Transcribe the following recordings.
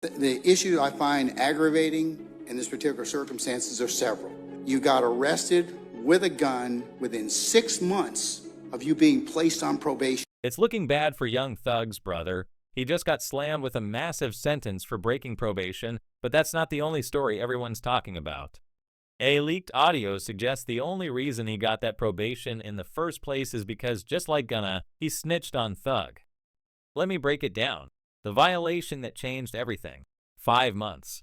The issue I find aggravating in this particular circumstances are several. You got arrested with a gun within 6 months of you being placed on probation. It's looking bad for young Thug's brother. He just got slammed with a massive sentence for breaking probation, but that's not the only story everyone's talking about. A leaked audio suggests the only reason he got that probation in the first place is because, just like Gunna, he snitched on Thug. Let me break it down. The violation that changed everything. 5 months.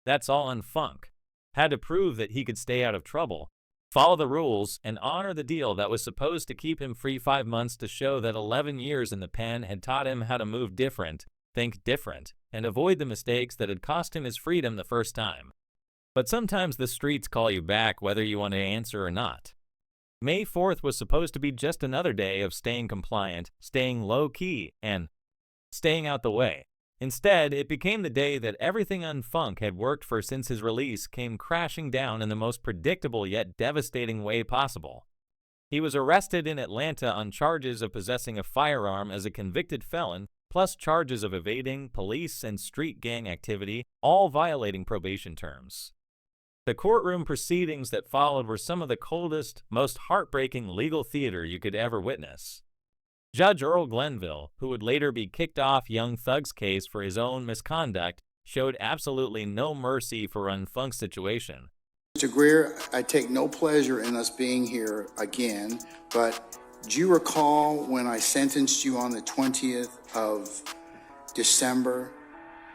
That's all on Funk. Had to prove that he could stay out of trouble, follow the rules, and honor the deal that was supposed to keep him free 5 months to show that 11 years in the pen had taught him how to move different, think different, and avoid the mistakes that had cost him his freedom the first time. But sometimes the streets call you back whether you want to answer or not. May 4th was supposed to be just another day of staying compliant, staying low-key, and staying out the way. Instead, it became the day that everything on Funk had worked for since his release came crashing down in the most predictable yet devastating way possible. He was arrested in Atlanta on charges of possessing a firearm as a convicted felon, plus charges of evading police and street gang activity, all violating probation terms. The courtroom proceedings that followed were some of the coldest, most heartbreaking legal theater you could ever witness. Judge Earl Glenville, who would later be kicked off young Thug's case for his own misconduct, showed absolutely no mercy for Funk's situation. Mr. Greer, I take no pleasure in us being here again, but do you recall when I sentenced you on the 20th of December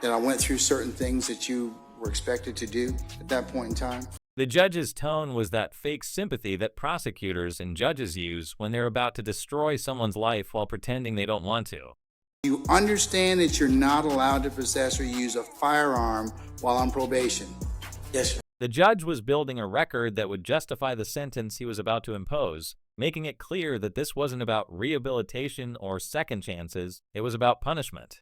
that I went through certain things that you were expected to do at that point in time? The judge's tone was that fake sympathy that prosecutors and judges use when they're about to destroy someone's life while pretending they don't want to. You understand that you're not allowed to possess or use a firearm while on probation? Yes, sir. The judge was building a record that would justify the sentence he was about to impose, making it clear that this wasn't about rehabilitation or second chances, it was about punishment.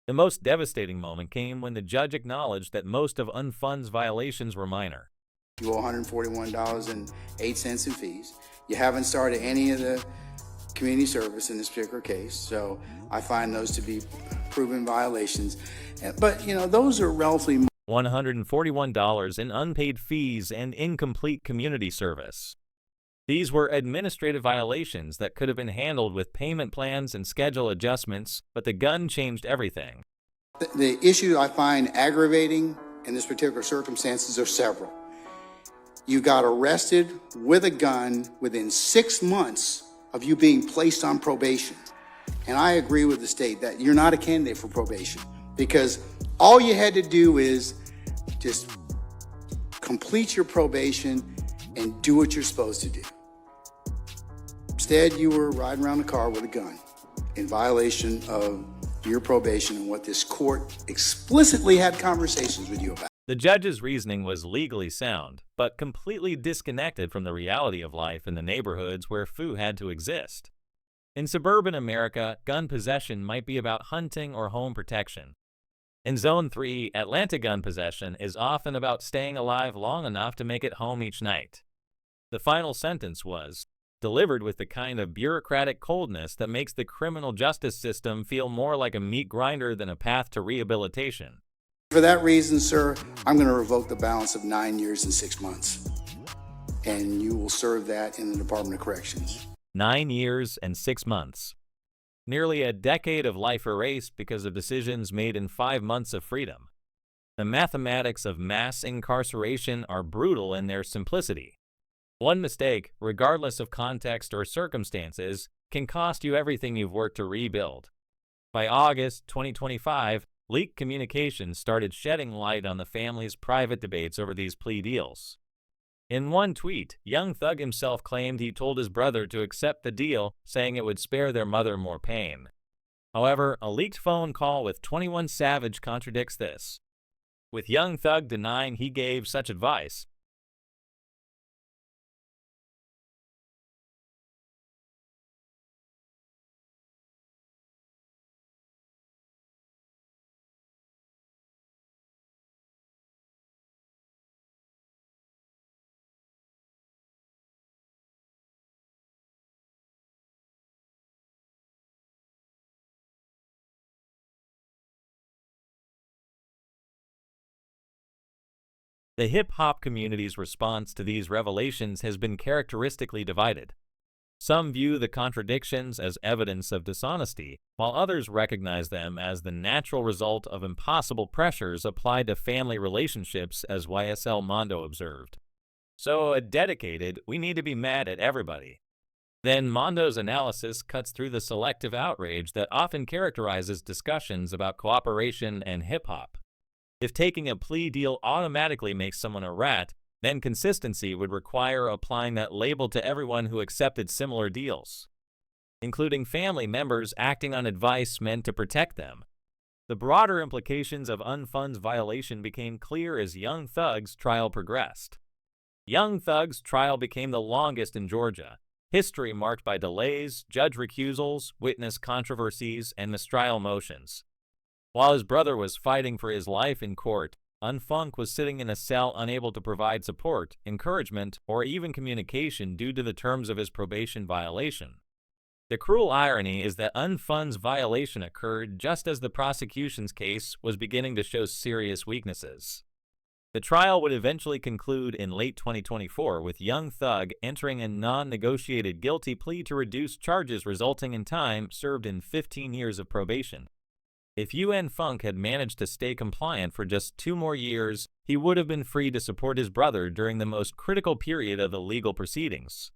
The most devastating moment came when the judge acknowledged that most of Unfun's violations were minor. You owe $141.08 in fees. You haven't started any of the community service in this particular case, so I find those to be proven violations. But, those are relatively $141 in unpaid fees and incomplete community service. These were administrative violations that could have been handled with payment plans and schedule adjustments, but the gun changed everything. The issue I find aggravating in this particular circumstances are several. You got arrested with a gun within 6 months of you being placed on probation. And I agree with the state that you're not a candidate for probation because all you had to do is just complete your probation and do what you're supposed to do. Instead, you were riding around the car with a gun in violation of your probation and what this court explicitly had conversations with you about. The judge's reasoning was legally sound, but completely disconnected from the reality of life in the neighborhoods where Fu had to exist. In suburban America, gun possession might be about hunting or home protection. In Zone 3, Atlanta gun possession is often about staying alive long enough to make it home each night. The final sentence was delivered with the kind of bureaucratic coldness that makes the criminal justice system feel more like a meat grinder than a path to rehabilitation. For that reason, sir, I'm going to revoke the balance of 9 years and 6 months. And you will serve that in the Department of Corrections. 9 years and 6 months. Nearly a decade of life erased because of decisions made in 5 months of freedom. The mathematics of mass incarceration are brutal in their simplicity. One mistake, regardless of context or circumstances, can cost you everything you've worked to rebuild. By August 2025, leaked communications started shedding light on the family's private debates over these plea deals. In one tweet, young Thug himself claimed he told his brother to accept the deal, saying it would spare their mother more pain. However, a leaked phone call with 21 Savage contradicts this, with young Thug denying he gave such advice. The hip-hop community's response to these revelations has been characteristically divided. Some view the contradictions as evidence of dishonesty, while others recognize them as the natural result of impossible pressures applied to family relationships, as YSL Mondo observed. So, a dedicated, we need to be mad at everybody. Then Mondo's analysis cuts through the selective outrage that often characterizes discussions about cooperation and hip-hop. If taking a plea deal automatically makes someone a rat, then consistency would require applying that label to everyone who accepted similar deals, including family members acting on advice meant to protect them. The broader implications of Unfun's violation became clear as Young Thug's trial progressed. Young Thug's trial became the longest in Georgia, history marked by delays, judge recusals, witness controversies, and mistrial motions. While his brother was fighting for his life in court, Unfunk was sitting in a cell unable to provide support, encouragement, or even communication due to the terms of his probation violation. The cruel irony is that Unfun's violation occurred just as the prosecution's case was beginning to show serious weaknesses. The trial would eventually conclude in late 2024 with Young Thug entering a non-negotiated guilty plea to reduce charges, resulting in time served in 15 years of probation. If Unfunk had managed to stay compliant for just 2 more years, he would have been free to support his brother during the most critical period of the legal proceedings.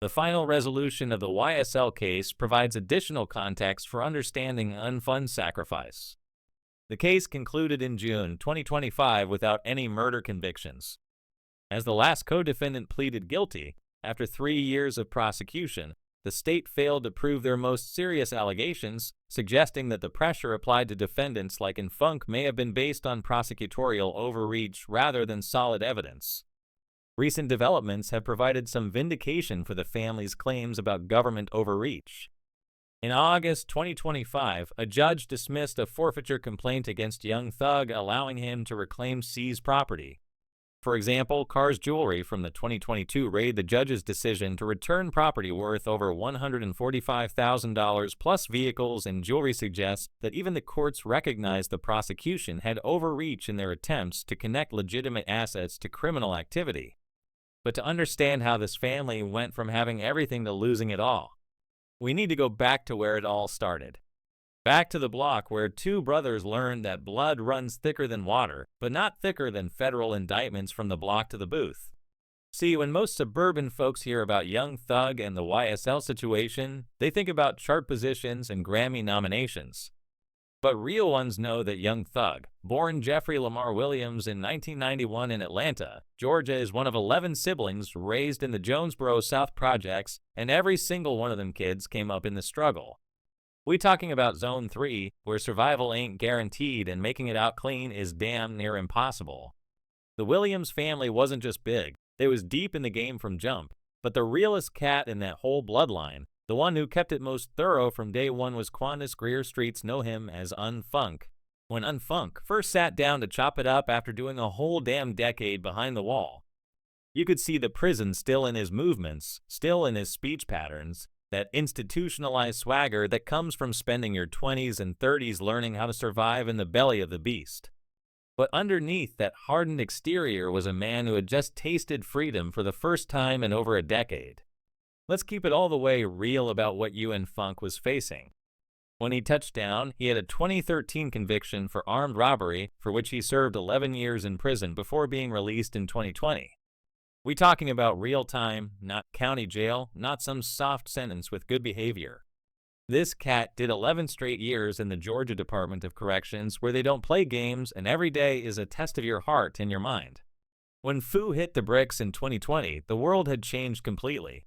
The final resolution of the YSL case provides additional context for understanding Unfun's sacrifice. The case concluded in June 2025 without any murder convictions. As the last co-defendant pleaded guilty, after 3 years of prosecution, the state failed to prove their most serious allegations, suggesting that the pressure applied to defendants like Unfunk may have been based on prosecutorial overreach rather than solid evidence. Recent developments have provided some vindication for the family's claims about government overreach. In August 2025, a judge dismissed a forfeiture complaint against Young Thug, allowing him to reclaim seized property. For example, Carr's Jewelry from the 2022 raid. The judge's decision to return property worth over $145,000 plus vehicles and jewelry suggests that even the courts recognized the prosecution had overreach in their attempts to connect legitimate assets to criminal activity. But to understand how this family went from having everything to losing it all, we need to go back to where it all started. Back to the block where 2 brothers learned that blood runs thicker than water, but not thicker than federal indictments from the block to the booth. See, when most suburban folks hear about Young Thug and the YSL situation, they think about chart positions and Grammy nominations. But real ones know that Young Thug, born Jeffrey Lamar Williams in 1991 in Atlanta, Georgia, is one of 11 siblings raised in the Jonesboro South Projects, and every single one of them kids came up in the struggle. We talking about Zone 3, where survival ain't guaranteed and making it out clean is damn near impossible. The Williams family wasn't just big, they was deep in the game from jump, but the realest cat in that whole bloodline, the one who kept it most thorough from day one, was Quandas Greer. Streets know him as Unfunk. When Unfunk first sat down to chop it up after doing a whole damn decade behind the wall, you could see the prison still in his movements, still in his speech patterns, that institutionalized swagger that comes from spending your 20s and 30s learning how to survive in the belly of the beast. But underneath that hardened exterior was a man who had just tasted freedom for the first time in over a decade. Let's keep it all the way real about what Unfunk was facing. When he touched down, he had a 2013 conviction for armed robbery, for which he served 11 years in prison before being released in 2020. We talking about real time, not county jail, not some soft sentence with good behavior. This cat did 11 straight years in the Georgia Department of Corrections, where they don't play games and every day is a test of your heart and your mind. When Fu hit the bricks in 2020, the world had changed completely.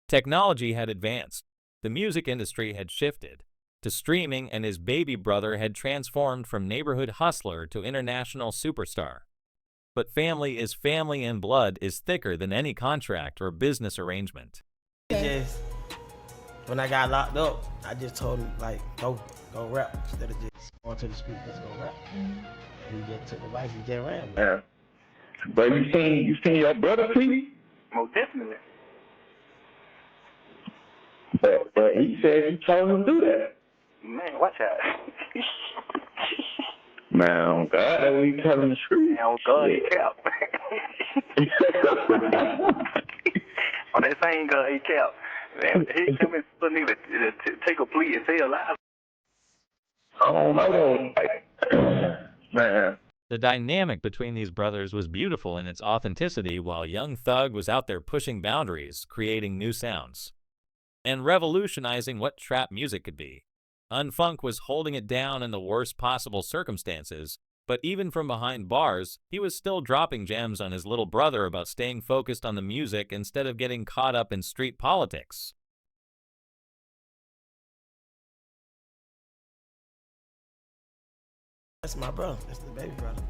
Technology had advanced, the music industry had shifted to streaming, and his baby brother had transformed from neighborhood hustler to international superstar. But family is family, and blood is thicker than any contract or business arrangement. When I got locked up, I just told him, like, go rap instead of just going to the street, just go rap. And he just took the bike and just ran. Yeah. But you seen your brother plea? Most definitely. But he said you told him to do that. Man, watch out. Man, oh God, that we telling the truth. Man, oh God, he kept. On that same guy, he kept. Man, he come in for nigga to take a plea and stay alive. I don't know though. Man. The dynamic between these brothers was beautiful in its authenticity, while Young Thug was out there pushing boundaries, creating new sounds, and revolutionizing what trap music could be. Unfunk was holding it down in the worst possible circumstances, but even from behind bars, he was still dropping gems on his little brother about staying focused on the music instead of getting caught up in street politics. That's my brother. That's the baby brother.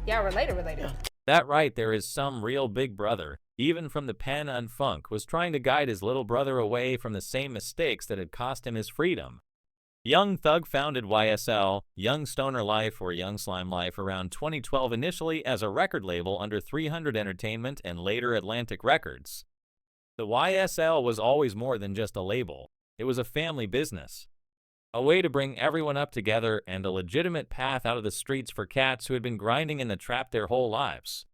Y'all related. Yeah. That right, there is some real big brother, even from the pen. Unfunk was trying to guide his little brother away from the same mistakes that had cost him his freedom. Young Thug founded YSL, Young Stoner Life or Young Slime Life, around 2012, initially as a record label under 300 Entertainment and later Atlantic Records. The YSL was always more than just a label. It was a family business, a way to bring everyone up together and a legitimate path out of the streets for cats who had been grinding in the trap their whole lives.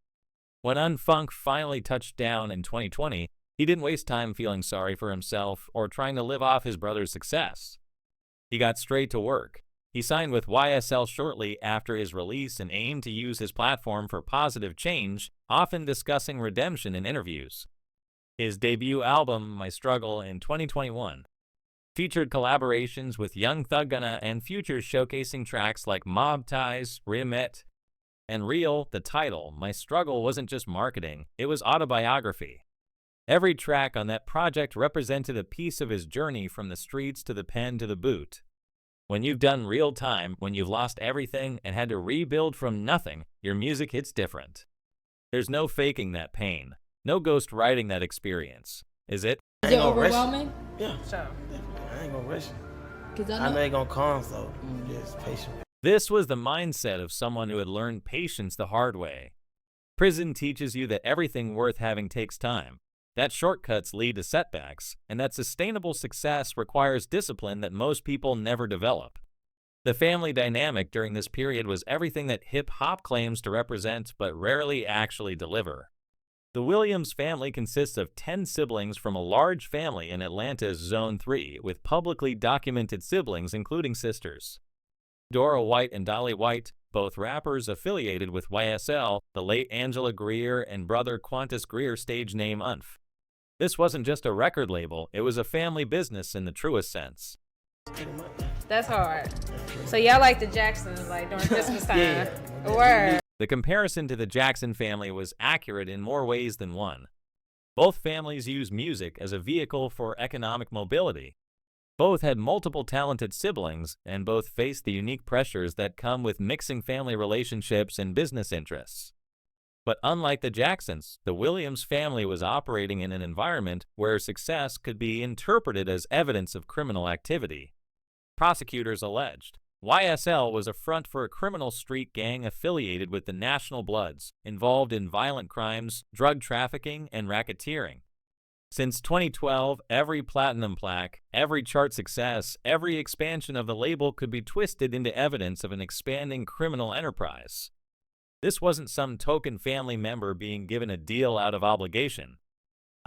When Unfunk finally touched down in 2020, he didn't waste time feeling sorry for himself or trying to live off his brother's success. He got straight to work. He signed with YSL shortly after his release and aimed to use his platform for positive change, often discussing redemption in interviews. His debut album, My Struggle, in 2021, featured collaborations with Young Thug and Future, showcasing tracks like Mob Ties, Remit, and Real. The title, My Struggle, wasn't just marketing, it was autobiography. Every track on that project represented a piece of his journey from the streets to the pen to the boot. When you've done real time, when you've lost everything and had to rebuild from nothing, your music hits different. There's no faking that pain, no ghost writing that experience, is it? Is it overwhelming? Yeah. Sure. I ain't gonna rush it. Cause I know they gonna come, so just patient. This was the mindset of someone who had learned patience the hard way. Prison teaches you that everything worth having takes time, that shortcuts lead to setbacks, and that sustainable success requires discipline that most people never develop. The family dynamic during this period was everything that hip-hop claims to represent but rarely actually deliver. The Williams family consists of 10 siblings from a large family in Atlanta's Zone 3, with publicly documented siblings including sisters Dora White and Dolly White, both rappers affiliated with YSL, the late Angela Greer and brother Qantas Greer, stage name Unf. This wasn't just a record label, it was a family business in the truest sense. That's hard. So y'all like the Jacksons, like during Christmas time? Yeah. Word. The comparison to the Jackson family was accurate in more ways than one. Both families used music as a vehicle for economic mobility. Both had multiple talented siblings, and both faced the unique pressures that come with mixing family relationships and business interests. But unlike the Jacksons, the Williams family was operating in an environment where success could be interpreted as evidence of criminal activity. Prosecutors alleged YSL was a front for a criminal street gang affiliated with the National Bloods, involved in violent crimes, drug trafficking, and racketeering. Since 2012, every platinum plaque, every chart success, every expansion of the label could be twisted into evidence of an expanding criminal enterprise. This wasn't some token family member being given a deal out of obligation.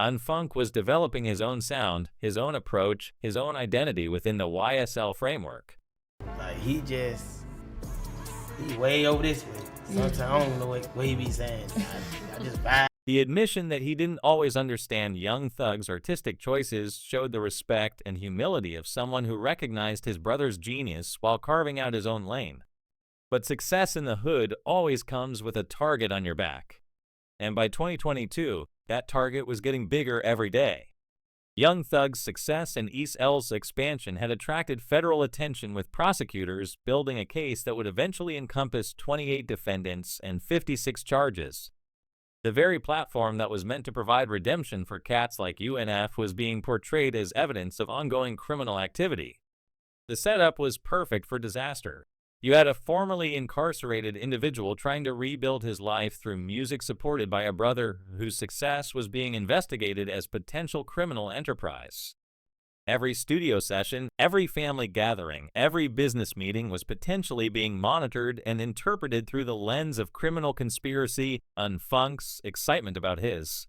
Unfunk was developing his own sound, his own approach, his own identity within the YSL framework. Like he way over this way. Sometimes I don't know what he be saying. I just vibe. The admission that he didn't always understand Young Thug's artistic choices showed the respect and humility of someone who recognized his brother's genius while carving out his own lane. But success in the hood always comes with a target on your back. And by 2022, that target was getting bigger every day. Young Thug's success and East L's expansion had attracted federal attention, with prosecutors building a case that would eventually encompass 28 defendants and 56 charges. The very platform that was meant to provide redemption for cats like UNF was being portrayed as evidence of ongoing criminal activity. The setup was perfect for disaster. You had a formerly incarcerated individual trying to rebuild his life through music, supported by a brother whose success was being investigated as potential criminal enterprise. Every studio session, every family gathering, every business meeting was potentially being monitored and interpreted through the lens of criminal conspiracy, Unfunk's excitement about his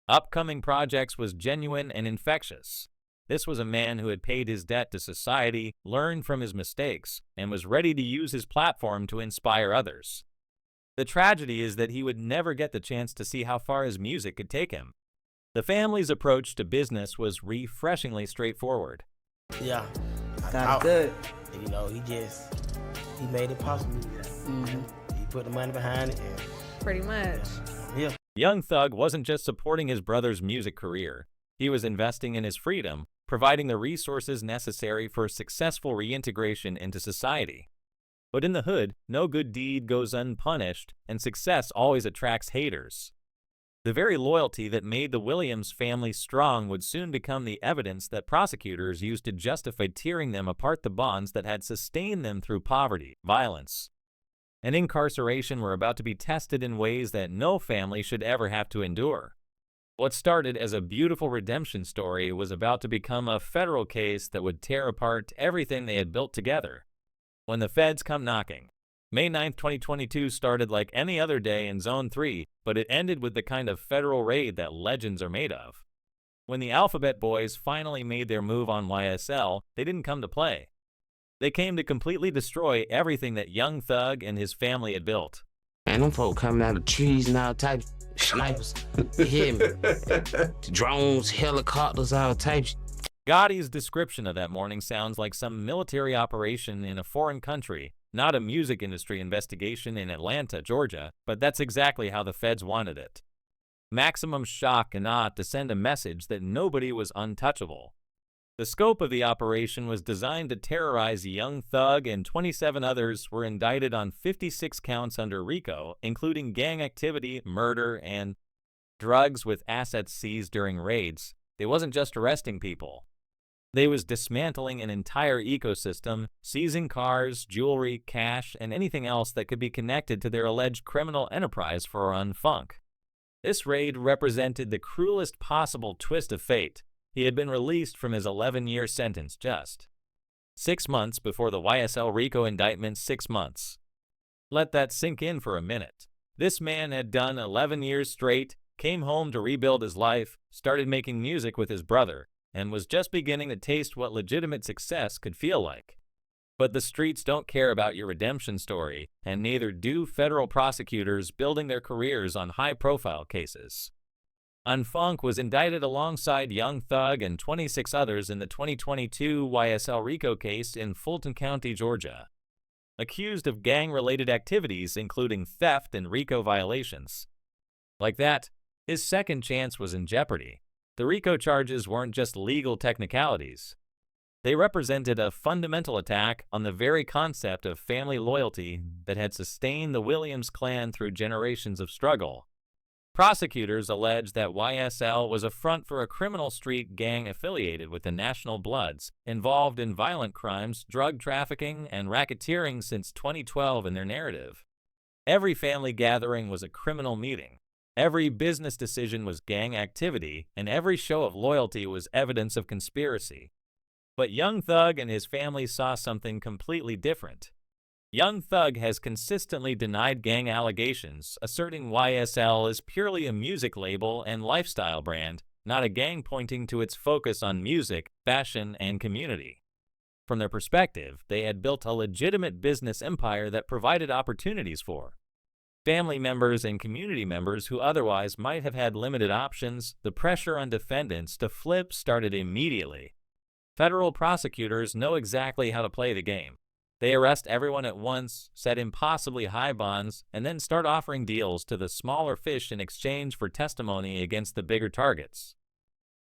upcoming projects was genuine and infectious. This was a man who had paid his debt to society, learned from his mistakes, and was ready to use his platform to inspire others. The tragedy is that he would never get the chance to see how far his music could take him. The family's approach to business was refreshingly straightforward. Yeah. Sounds good. You know, he made it possible. He put the money behind it. And, Pretty much. yeah. Young Thug wasn't just supporting his brother's music career. He was investing in his freedom, providing the resources necessary for successful reintegration into society. But in the hood, no good deed goes unpunished, and success always attracts haters. The very loyalty that made the Williams family strong would soon become the evidence that prosecutors used to justify tearing them apart, the bonds that had sustained them through poverty, violence, and incarceration were about to be tested in ways that no family should ever have to endure. What started as a beautiful redemption story was about to become a federal case that would tear apart everything they had built together. When the feds come knocking, May 9, 2022 started like any other day in Zone 3, but it ended with the kind of federal raid that legends are made of. When the Alphabet Boys finally made their move on YSL, they didn't come to play. They came to completely destroy everything that Young Thug and his family had built. And them folk coming out of trees and all types, snipers, you hear me? Drones, helicopters, all types. Gotti's description of that morning sounds like some military operation in a foreign country, not a music industry investigation in Atlanta, Georgia, but that's exactly how the feds wanted it. Maximum shock and awe to send a message that nobody was untouchable. The scope of the operation was designed to terrorize Young Thug, and 27 others were indicted on 56 counts under RICO, including gang activity, murder, and drugs with assets seized during raids. They wasn't just arresting people. They was dismantling an entire ecosystem, seizing cars, jewelry, cash, and anything else that could be connected to their alleged criminal enterprise for Unfunk. This raid represented the cruelest possible twist of fate. He had been released from his 11-year sentence just 6 months before the YSL RICO indictment. 6 months. Let that sink in for a minute. This man had done 11 years straight, came home to rebuild his life, started making music with his brother, and was just beginning to taste what legitimate success could feel like. But the streets don't care about your redemption story, and neither do federal prosecutors building their careers on high-profile cases. Unfunk was indicted alongside Young Thug and 26 others in the 2022 YSL RICO case in Fulton County, Georgia, accused of gang-related activities including theft and RICO violations. Like that, his second chance was in jeopardy. The RICO charges weren't just legal technicalities. They represented a fundamental attack on the very concept of family loyalty that had sustained the Williams clan through generations of struggle. Prosecutors alleged that YSL was a front for a criminal street gang affiliated with the National Bloods, involved in violent crimes, drug trafficking, and racketeering since 2012 in their narrative. Every family gathering was a criminal meeting. Every business decision was gang activity, and every show of loyalty was evidence of conspiracy. But Young Thug and his family saw something completely different. Young Thug has consistently denied gang allegations, asserting YSL is purely a music label and lifestyle brand, not a gang, pointing to its focus on music, fashion, and community. From their perspective, they had built a legitimate business empire that provided opportunities for family members and community members who otherwise might have had limited options. The pressure on defendants to flip started immediately. Federal prosecutors know exactly how to play the game. They arrest everyone at once, set impossibly high bonds, and then start offering deals to the smaller fish in exchange for testimony against the bigger targets.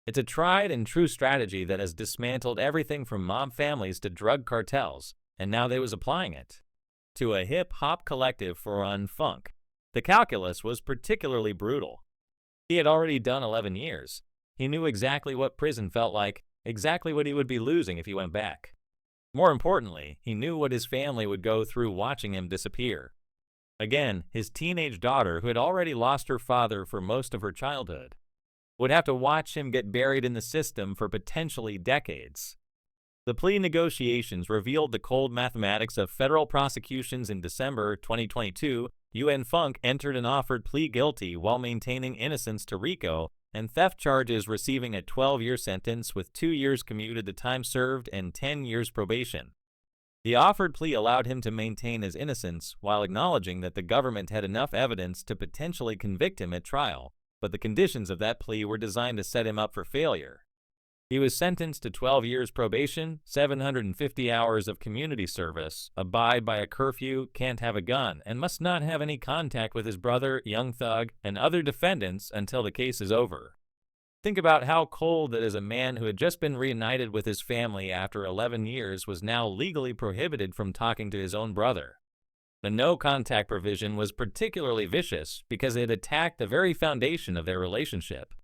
It's a tried and true strategy that has dismantled everything from mob families to drug cartels, and now they was applying it to a hip-hop collective for Unfunk. The calculus was particularly brutal. He had already done 11 years. He knew exactly what prison felt like, exactly what he would be losing if he went back. More importantly, he knew what his family would go through watching him disappear. Again, his teenage daughter, who had already lost her father for most of her childhood. would have to watch him get buried in the system for potentially decades. The plea negotiations revealed the cold mathematics of federal prosecutions. In December 2022, UN Funk entered an offered plea guilty while maintaining innocence to RICO and theft charges, receiving a 12-year sentence with 2 years commuted to time served and 10 years probation. The offered plea allowed him to maintain his innocence while acknowledging that the government had enough evidence to potentially convict him at trial, but the conditions of that plea were designed to set him up for failure. He was sentenced to 12 years probation, 750 hours of community service, abide by a curfew, can't have a gun, and must not have any contact with his brother, Young Thug, and other defendants until the case is over. Think about how cold that is. A man who had just been reunited with his family after 11 years was now legally prohibited from talking to his own brother. The no-contact provision was particularly vicious because it attacked the very foundation of their relationship.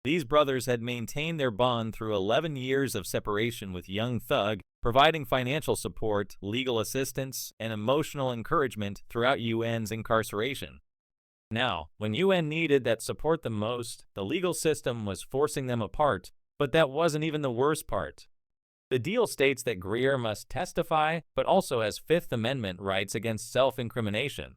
These brothers had maintained their bond through 11 years of separation, with Young Thug providing financial support, legal assistance, and emotional encouragement throughout UN's incarceration. Now, when UN needed that support the most, the legal system was forcing them apart, but that wasn't even the worst part. The deal states that Greer must testify, but also has Fifth Amendment rights against self-incrimination.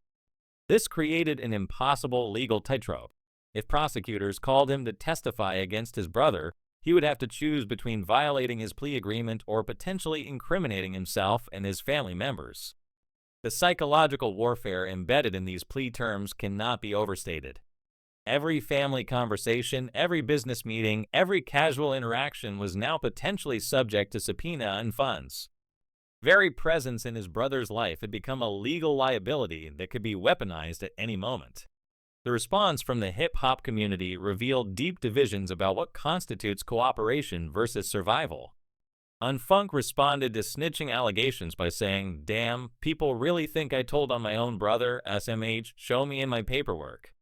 This created an impossible legal tightrope. If prosecutors called him to testify against his brother, he would have to choose between violating his plea agreement or potentially incriminating himself and his family members. The psychological warfare embedded in these plea terms cannot be overstated. Every family conversation, every business meeting, every casual interaction was now potentially subject to subpoena and funds. Very presence in his brother's life had become a legal liability that could be weaponized at any moment. The response from the hip-hop community revealed deep divisions about what constitutes cooperation versus survival. Unfunk responded to snitching allegations by saying, "Damn, people really think I told on my own brother, SMH, show me in my paperwork.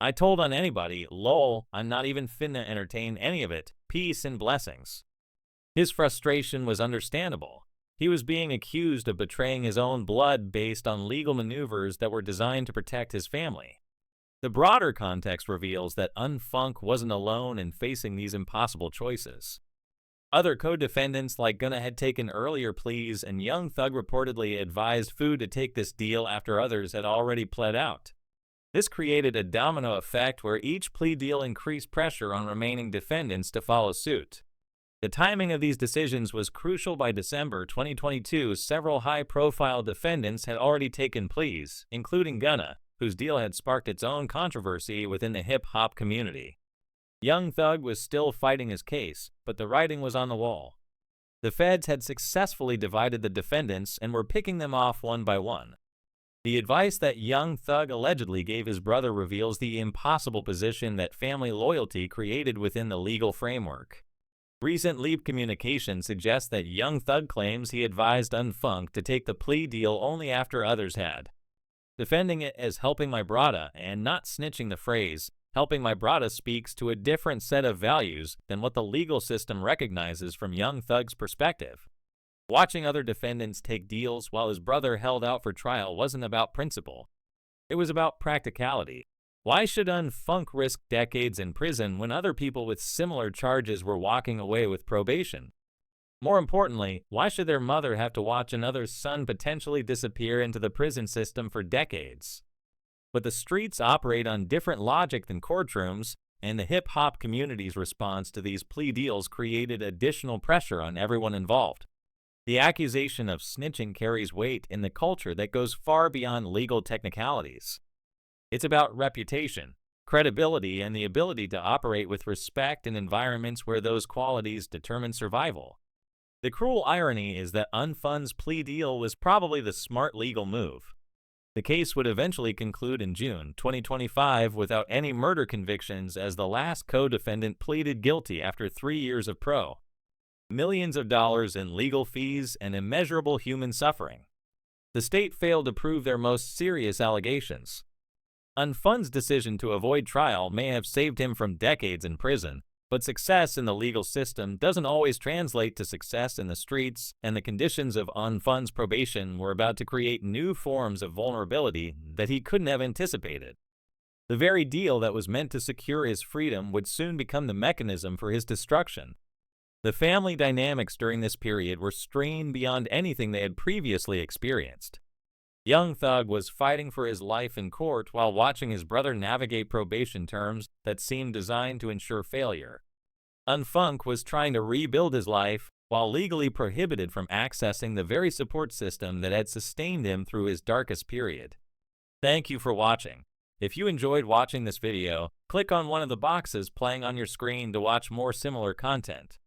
I told on anybody, lol, I'm not even finna entertain any of it, peace and blessings." His frustration was understandable. He was being accused of betraying his own blood based on legal maneuvers that were designed to protect his family. The broader context reveals that Unfunk wasn't alone in facing these impossible choices. Other co-defendants like Gunna had taken earlier pleas, and Young Thug reportedly advised Fu to take this deal after others had already pled out. This created a domino effect where each plea deal increased pressure on remaining defendants to follow suit. The timing of these decisions was crucial. By December 2022, several high-profile defendants had already taken pleas, including Gunna, whose deal had sparked its own controversy within the hip-hop community. Young Thug was still fighting his case, but the writing was on the wall. The feds had successfully divided the defendants and were picking them off one by one. The advice that Young Thug allegedly gave his brother reveals the impossible position that family loyalty created within the legal framework. Recent leaked communication suggests that Young Thug claims he advised Unfunk to take the plea deal only after others had, defending it as helping my brada and not snitching. The phrase, helping my brada, speaks to a different set of values than what the legal system recognizes from Young Thug's perspective. Watching other defendants take deals while his brother held out for trial wasn't about principle. It was about practicality. Why should Unfunk risk decades in prison when other people with similar charges were walking away with probation? More importantly, why should their mother have to watch another son potentially disappear into the prison system for decades? But the streets operate on different logic than courtrooms, and the hip-hop community's response to these plea deals created additional pressure on everyone involved. The accusation of snitching carries weight in the culture that goes far beyond legal technicalities. It's about reputation, credibility, and the ability to operate with respect in environments where those qualities determine survival. The cruel irony is that Unfunk's plea deal was probably the smart legal move. The case would eventually conclude in June 2025 without any murder convictions, as the last co-defendant pleaded guilty after 3 years of pro. Millions of dollars in legal fees and immeasurable human suffering. The state failed to prove their most serious allegations. Unfunk's decision to avoid trial may have saved him from decades in prison, but success in the legal system doesn't always translate to success in the streets, and the conditions of Unfunk's probation were about to create new forms of vulnerability that he couldn't have anticipated. The very deal that was meant to secure his freedom would soon become the mechanism for his destruction. The family dynamics during this period were strained beyond anything they had previously experienced. Young Thug was fighting for his life in court while watching his brother navigate probation terms that seemed designed to ensure failure. Unfunk was trying to rebuild his life while legally prohibited from accessing the very support system that had sustained him through his darkest period. Thank you for watching. If you enjoyed watching this video, click on one of the boxes playing on your screen to watch more similar content.